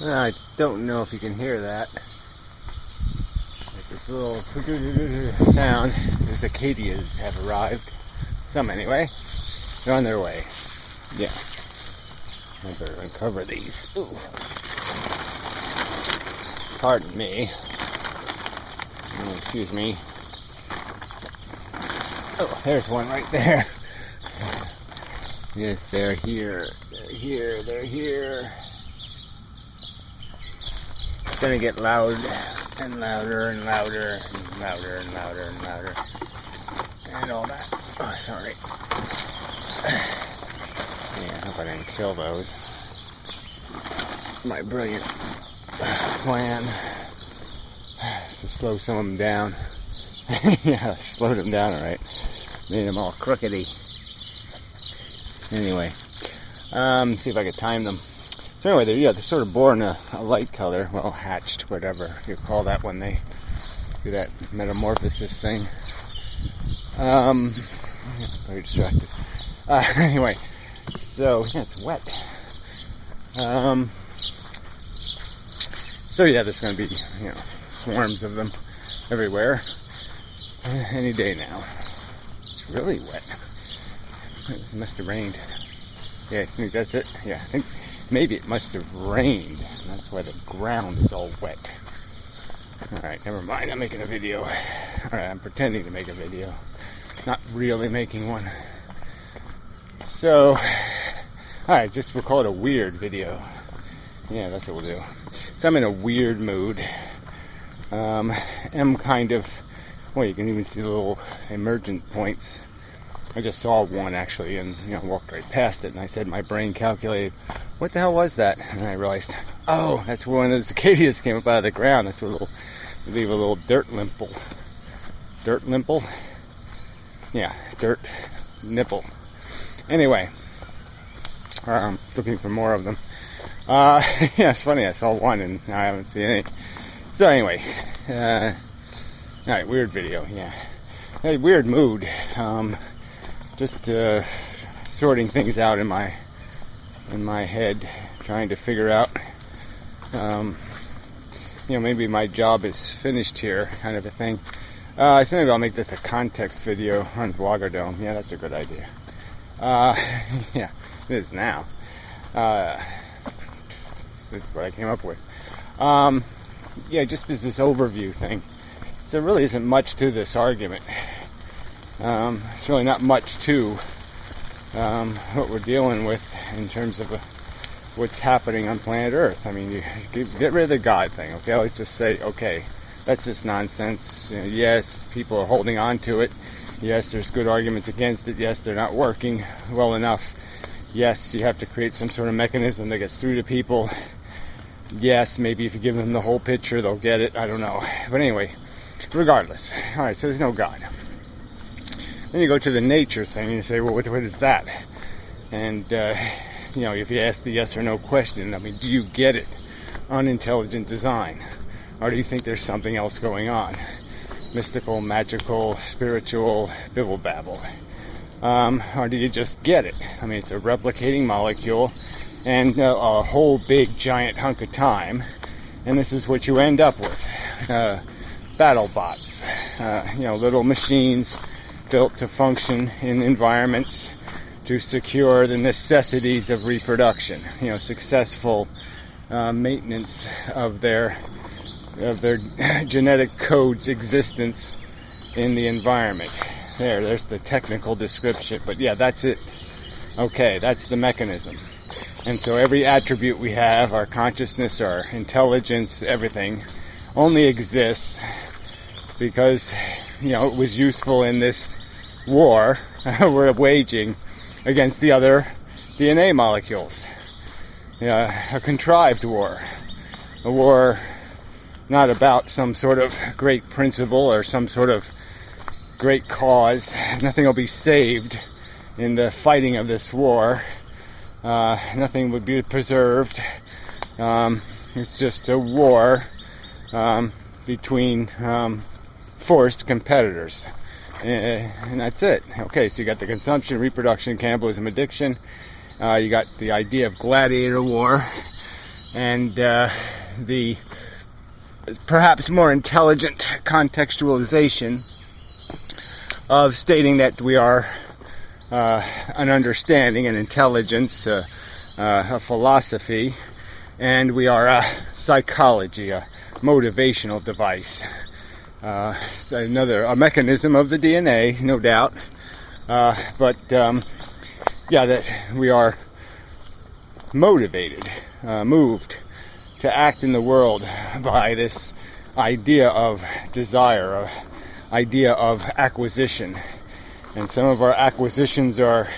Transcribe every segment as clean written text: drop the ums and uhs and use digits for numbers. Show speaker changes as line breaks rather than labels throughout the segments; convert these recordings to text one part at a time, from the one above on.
I don't know if you can hear that. Like this little sound. The cicadas have arrived. Some anyway. They're on their way. Yeah. I better uncover these. Ooh. Pardon me. Oh, excuse me. Oh, there's one right there. Yes, they're here. They're here. They're here. It's gonna get loud and louder and louder and louder and louder and louder and all that. Oh, sorry. Yeah, I hope I didn't kill those. My brilliant plan to slow some of them down. Yeah, slowed them down alright. Made them all crookedy. Anyway, see if I could time them. So anyway, they're sort of born a light color, well, hatched, whatever you call that when they do that metamorphosis thing. Very distracted. Anyway, so yeah, it's wet. So yeah, there's going to be swarms of them everywhere any day now. It's really wet. It must have rained. Yeah, I think that's it. Yeah, I think maybe it must have rained. And that's why the ground is all wet. Alright, never mind. I'm making a video. Alright, I'm pretending to make a video. Not really making one. So, alright, we'll call it a weird video. Yeah, that's what we'll do. So I'm in a weird mood. I'm kind of, well, you can even see the little emergent points. I just saw one actually, and walked right past it, and I said my brain calculated, what the hell was that? And I realized, oh, that's one of the cicadas came up out of the ground. That's leave a little dirt limple. Dirt limple? Yeah, dirt nipple. Anyway, looking for more of them. Yeah, it's funny, I saw one and I haven't seen any. So anyway, alright, weird video, yeah. Hey, weird mood. Just sorting things out in my head, trying to figure out, maybe my job is finished here, kind of a thing. I think maybe I'll make this a context video on Vloggerdome. Yeah, that's a good idea. Yeah, it is now. This is what I came up with. Yeah, just as this overview thing. There really isn't much to this argument. It's really not much to what we're dealing with in terms of what's happening on planet Earth. I mean, you get rid of the God thing, okay? Let's just say, okay, that's just nonsense. Yes, people are holding on to it. Yes, there's good arguments against it. Yes, they're not working well enough. Yes, you have to create some sort of mechanism that gets through to people. Yes, maybe if you give them the whole picture, they'll get it. I don't know. But anyway, regardless. Alright, so there's no God. Then you go to the nature thing and you say, well, what is that? And, if you ask the yes or no question, I mean, do you get it? Unintelligent design. Or do you think there's something else going on? Mystical, magical, spiritual, bibble-babble. Or do you just get it? I mean, it's a replicating molecule and a whole big giant hunk of time. And this is what you end up with. Battle bots. Little machines built to function in environments to secure the necessities of reproduction. Successful maintenance of their genetic code's existence in the environment. There's the technical description, but yeah, that's it. Okay, that's the mechanism. And so every attribute we have, our consciousness, our intelligence, everything, only exists because, it was useful in this war we're waging against the other DNA molecules. A contrived war. A war not about some sort of great principle or some sort of great cause. Nothing will be saved in the fighting of this war. Nothing would be preserved. It's just a war between forced competitors. And that's it. Okay, so you got the consumption, reproduction, cannibalism, addiction. You got the idea of gladiator war. and the perhaps more intelligent contextualization of stating that we are an understanding, an intelligence, a philosophy, and we are a psychology, a motivational device. A mechanism of the DNA, no doubt, but that we are motivated, moved to act in the world by this idea of desire, idea of acquisition. And some of our acquisitions are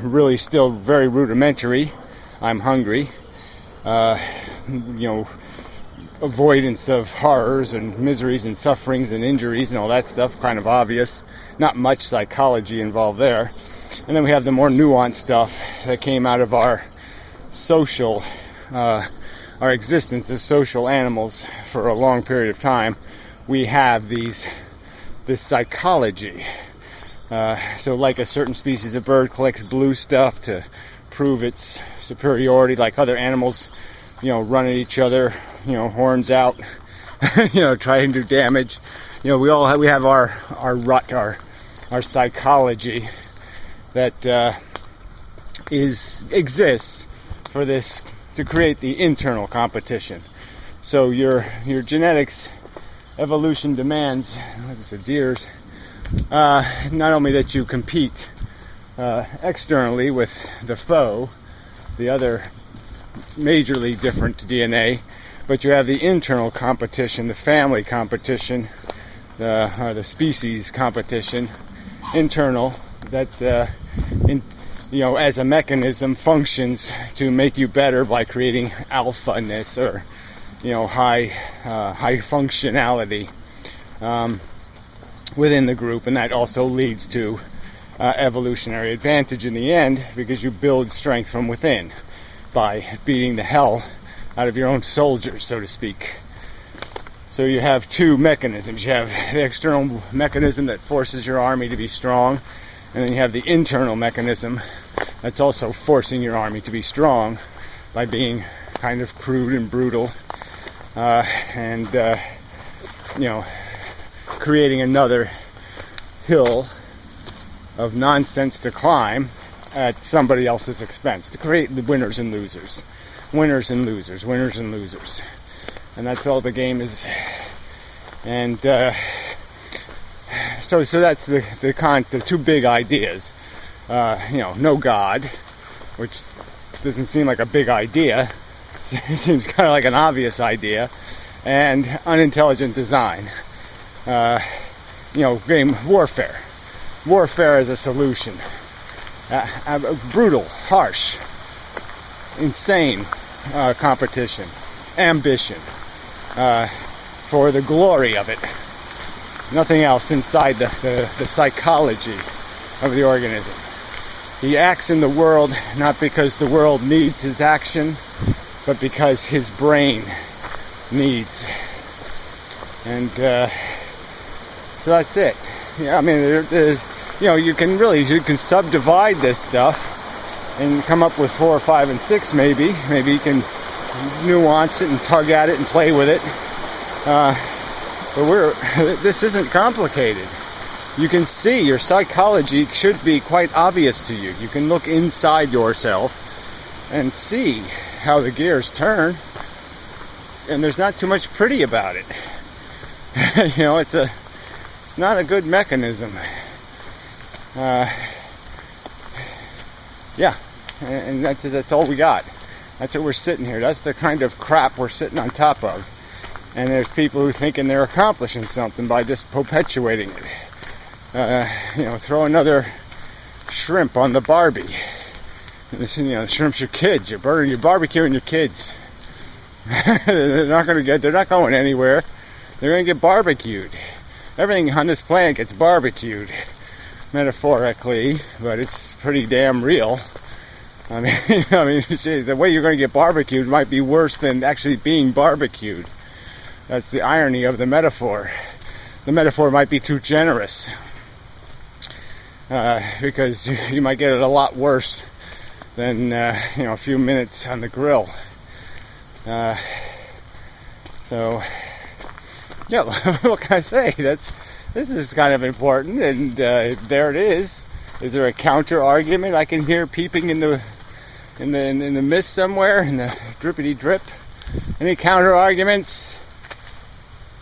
really still very rudimentary. I'm hungry. Avoidance of horrors and miseries and sufferings and injuries and all that stuff, kind of obvious. Not much psychology involved there. And then we have the more nuanced stuff that came out of our social, our existence as social animals for a long period of time. We have this psychology. So like a certain species of bird collects blue stuff to prove its superiority, like other animals, run at each other, horns out, trying to do damage. We have our rut, our psychology that exists for this, to create the internal competition. So your genetics evolution demands, like I said, deers, not only that you compete externally with the foe, the other majorly different DNA, but you have the internal competition, the family competition, the species competition, internal, that as a mechanism functions to make you better by creating alpha-ness or high functionality within the group, and that also leads to evolutionary advantage in the end, because you build strength from within by beating the hell out of your own soldiers, so to speak. So you have two mechanisms. You have the external mechanism that forces your army to be strong, and then you have the internal mechanism that's also forcing your army to be strong by being kind of crude and brutal, and creating another hill of nonsense to climb at somebody else's expense, to create the winners and losers, winners and losers, winners and losers. And that's all the game is. And so that's the two big ideas. No God, which doesn't seem like a big idea. It seems kind of like an obvious idea. And unintelligent design. Game warfare. Warfare as a solution. Brutal, harsh, insane competition, ambition, for the glory of it. Nothing else inside the psychology of the organism. He acts in the world not because the world needs his action, but because his brain needs. And so that's it. There's you can subdivide this stuff and come up with 4 or 5 and 6 maybe. Maybe you can nuance it and tug at it and play with it. But this isn't complicated. You can see your psychology should be quite obvious to you. You can look inside yourself and see how the gears turn, and there's not too much pretty about it. It's not a good mechanism. And that's all we got. That's what we're sitting here. That's the kind of crap we're sitting on top of. And there's people who thinking they're accomplishing something by just perpetuating it. Throw another shrimp on the Barbie. The shrimp's your kids. You're barbecuing your kids. They're not going anywhere. They're going to get barbecued. Everything on this planet gets barbecued, metaphorically, but it's pretty damn real. The way you're going to get barbecued might be worse than actually being barbecued. That's the irony of the metaphor. The metaphor might be too generous, because you might get it a lot worse than a few minutes on the grill. So, yeah, what can I say? This is kind of important, and there it is. Is there a counter argument I can hear peeping in the mist somewhere, in the drippity drip? Any counter arguments?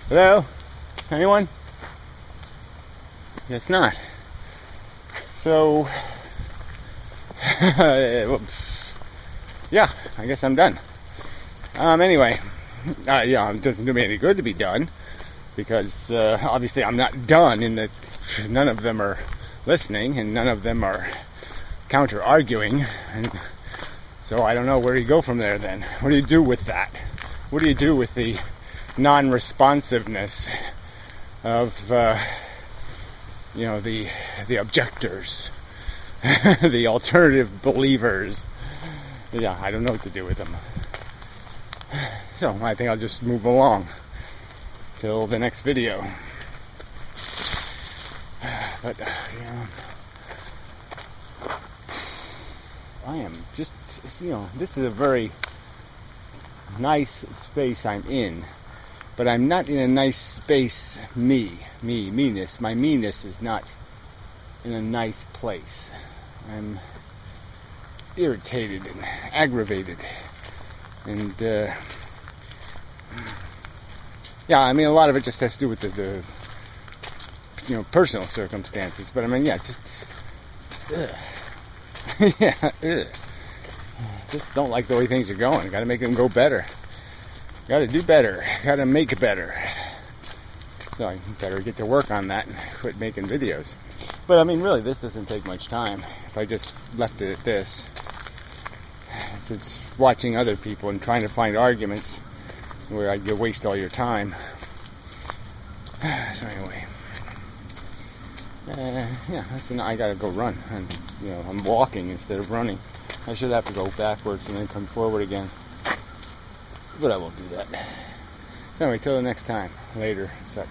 Hello? Anyone? Guess not. So, yeah, I guess I'm done. Anyway, yeah, it doesn't do me any good to be done, because obviously I'm not done in that none of them are listening and none of them are counter-arguing, and so I don't know where you go from there then. What do you do with that? What do you do with the non-responsiveness of the objectors, the alternative believers? Yeah, I don't know what to do with them. So I think I'll just move along till the next video. But I am just, this is a very nice space I'm in, but I'm not in a nice space. Meanness. My meanness is not in a nice place. I'm irritated and aggravated, and yeah, I mean, a lot of it just has to do with the personal circumstances. But I mean, yeah, just yeah, just don't like the way things are going. Got to make them go better. Got to do better. Got to make it better. So I better get to work on that and quit making videos. But I mean, really, this doesn't take much time. If I just left it at this, it's watching other people and trying to find arguments where you waste all your time. So anyway, yeah, listen, I gotta go run, and I'm walking instead of running. I should have to go backwards and then come forward again, but I won't do that. Anyway, till the next time, later, such.